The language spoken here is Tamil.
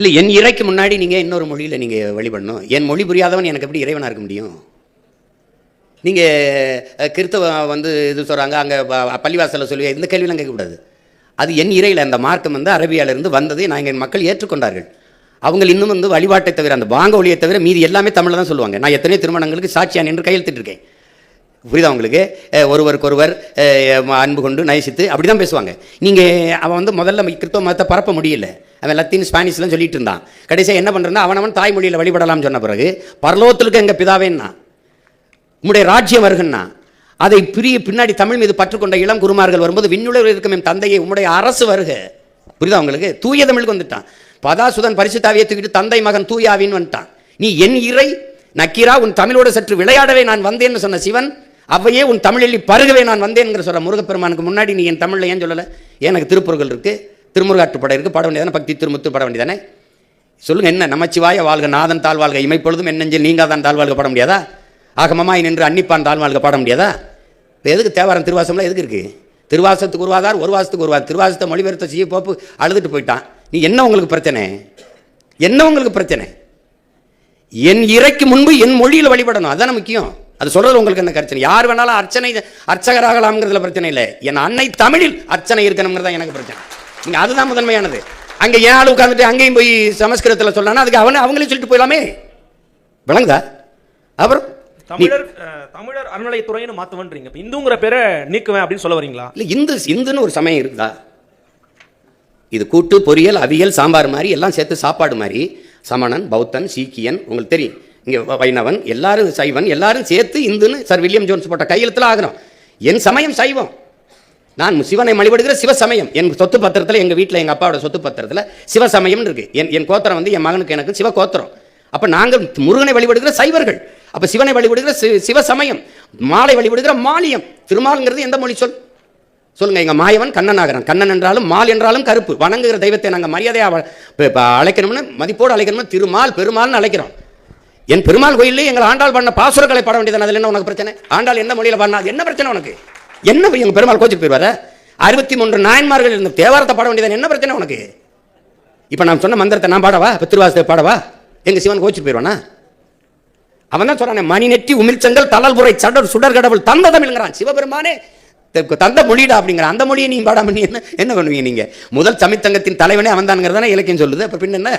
இல்லை, என் இறைக்கு முன்னாடி நீங்கள் இன்னொரு மொழியில் நீங்கள் வழிபடணும். என் மொழி புரியாதவன் எனக்கு எப்படி இறைவனாக இருக்க முடியும்? நீங்கள் கிறிஸ்தவ இது சொல்கிறாங்க, அங்கே பள்ளிவாசலில் சொல்லி இந்த கேள்வியெலாம் கேட்கக்கூடாது. அது என் இறையில் அந்த மார்க்கம் அரபியாவிலிருந்து வந்ததை நாங்கள் என் மக்கள் ஏற்றுக்கொண்டார்கள். அவங்க இன்னும் வழிபாட்டை தவிர அந்த பாங்க ஒளியை தவிர மீதி எல்லாமே தமிழில் தான் சொல்லுவாங்க. நான் எத்தனையோ திருமணங்களுக்கு சாட்சியான் என்று கையெழுத்திட்டிருக்கேன். புரியுதா உங்களுக்கு? ஒருவருக்கொருவர் அன்பு கொண்டு நயசித்து அப்படி தான் பேசுவாங்க. நீங்கள் அவன் முதல்ல கிறிஸ்தவ மதத்தை பரப்ப முடியல. அவன் லத்தீன் ஸ்பானிஷ்லாம் சொல்லிட்டு இருந்தான். கடைசியாக என்ன பண்ணுறா, அவனவன் தாய்மொழியில் வழிபடலாம்னு சொன்ன பிறகு பரலோகத்திற்கு எங்கள் பிதாவேன்னா உம்முடைய ராஜ்யம் வருகன்னா அதை பின்னாடி தமிழ் மீது பற்றுக்கொண்ட இளம் குருமார்கள் வரும்போது விண்ணுலகில் இருக்கும் என் தந்தையை உம்முடைய அரசு வருக. புரியுதா உங்களுக்கு? தூய தமிழுக்கு வந்துட்டான். பதாசுதன் பரிசுத்தாவியை தூக்கிட்டு தந்தை மகன் தூயாவின்னு வந்துட்டான். நீ என் இறை நக்கீரா உன் தமிழோடு சற்று விளையாடவே நான் வந்தேன்னு சொன்ன சிவன், அவையே உன் தமிழில் பருகவே நான் வந்தேன்ங்கிற சொல்ற முருகப்பெருமானுக்கு முன்னாடி நீ என் தமிழில் ஏன் சொல்லலை? எனக்கு திருப்புறங்கள் இருக்குது, திருமுருகாற்றுப்படை இருக்குது, பாட வேண்டியதானே? பக்தி திருமுத்து பாட வேண்டியதானே? சொல்லுங்கள், என்ன நமச்சிவாய வாழ்க நாதன் தாழ்வாழ்க இமைப்பொழுதும் என்னெஞ்சில் நீங்காதான் தாழ்வாழ்க பாட முடியாதா? ஆகமமாய் நின்று அன்னிப்பான் தாழ்வாழ்க பாட முடியாதா? இப்போ எதுக்கு தேவாரம் திருவாசம்லாம் எதுக்கு இருக்குது? திருவாசத்துக்கு உருவாதார், ஒரு வாசத்துக்கு உருவார். திருவாசத்தை மொழிபெயர்த்த செய்ய போப்பு அழுதுட்டு போயிட்டான். நீ என்ன உங்களுக்கு பிரச்சனை? என்ன உங்களுக்கு பிரச்சனை? என் இறைக்கு முன்பு என் மொழியில் வழிபடணும், அதுதானே முக்கியம். அது சொல்றது உங்களுக்கு என்ன பிரச்சனை? யார் வேணாலும் அர்ச்சகராகலாம்ங்கிறதுல பிரச்சனை இல்லை. என் அன்னை தமிழில் அர்ச்சனை இருக்கணுங்கிறதா எனக்கு பிரச்சனை. நீங்கள் அதுதான் முதன்மையானது. அங்கே ஏன் ஆள் உட்காந்துட்டு அங்கேயும் போய் சமஸ்கிருதத்தில் சொல்லனா அதுக்கு அவங்களே சொல்லிட்டு போயிடலாமே. விளங்குதா? அப்புறம் தமிழர் அறநிலையத்துறைன்னு மாற்றுவன்றீங்க. இப்போ இந்துங்கிற பேரை நீக்குவேன் அப்படின்னு சொல்ல வரீங்களா? இல்லை, இந்துன்னு ஒரு சமயம் இருக்குதா? இது கூட்டு பொரியல் அவியல் சாம்பார் மாதிரி எல்லாம் சேர்த்து சாப்பாடு மாதிரி. சமணன், பௌத்தன், சீக்கியன், உங்களுக்கு தெரியும், இங்கே வைணவன், எல்லாரும் சைவன், எல்லாரும் சேர்த்து இந்துன்னு சார் வில்லியம் ஜோன்ஸ் போட்ட கையெழுத்தில் ஆகிறோம். என் சமயம் சைவம். நான் சிவனை வழிபடுகிற சிவசமயம். என் சொத்து பத்திரத்தில், எங்கள் வீட்டில் எங்கள் அப்பாவோட சொத்து பத்திரத்தில் சிவசமயம் இருக்கு. என் கோத்திரம் என் மகனுக்கு எனக்கு சிவ கோத்திரம். அப்போ நாங்கள் முருகனை வழிபடுகிற சைவர்கள். அப்போ சிவனை வழிபடுகிற சிவசமயம். மாலை வழிபடுகிற மாலியம். திருமால்ங்கிறது எந்த மொழி சொல் சொல்லுங்க? எங்கள் மாயவன் கண்ணனாகிறான். கண்ணன் என்றாலும் மால் என்றாலும் கருப்பு. வணங்குகிற தெய்வத்தை நாங்கள் மரியாதையாக அழைக்கணும்னு, மதிப்போடு அழைக்கணும்னு திருமால் பெருமாள்னு அழைக்கிறோம். என் பெருமாள் கோயிலே எங்கள் ஆண்டாள் பண்ண பாசுரங்களை பாட வேண்டியது. அதில் என்ன உனக்கு பிரச்சனை? ஆண்டாள் என்ன மொழியில் பாடினா அது என்ன பிரச்சனை உனக்கு? என்ன எங்கள் பெருமாள் கோச்சிட்டு போயிடுவார? 63 நாயன்மார்கள் இருந்த தேவாரத்தை பாட வேண்டியது என்ன பிரச்சனை உனக்கு? இப்போ நான் சொன்ன மந்திரத்தை நான் பாடவா? இப்போ திருவாசத்தை பாடவா? எங்கள் சிவன் கோச்சிட்டு போயிடுவானா? அவன் தான் சொல்றானே, மணி நெற்றி உமிழ்ச்சங்கள் தளல்புரை சுடர் கடவுள் தந்த தமிழ்ங்கிறான். சிவபெருமானே தந்த மொழிடா அப்படிங்கிற அந்த மொழியை நீ பாடாம நீ என்ன பண்ணுவீங்க? நீங்க முதல் சமித்தங்கத்தின் தலைவனே அவன் தான்ங்கிறதானே இலக்கியம் சொல்லுது. அப்ப பின்ன என்ன?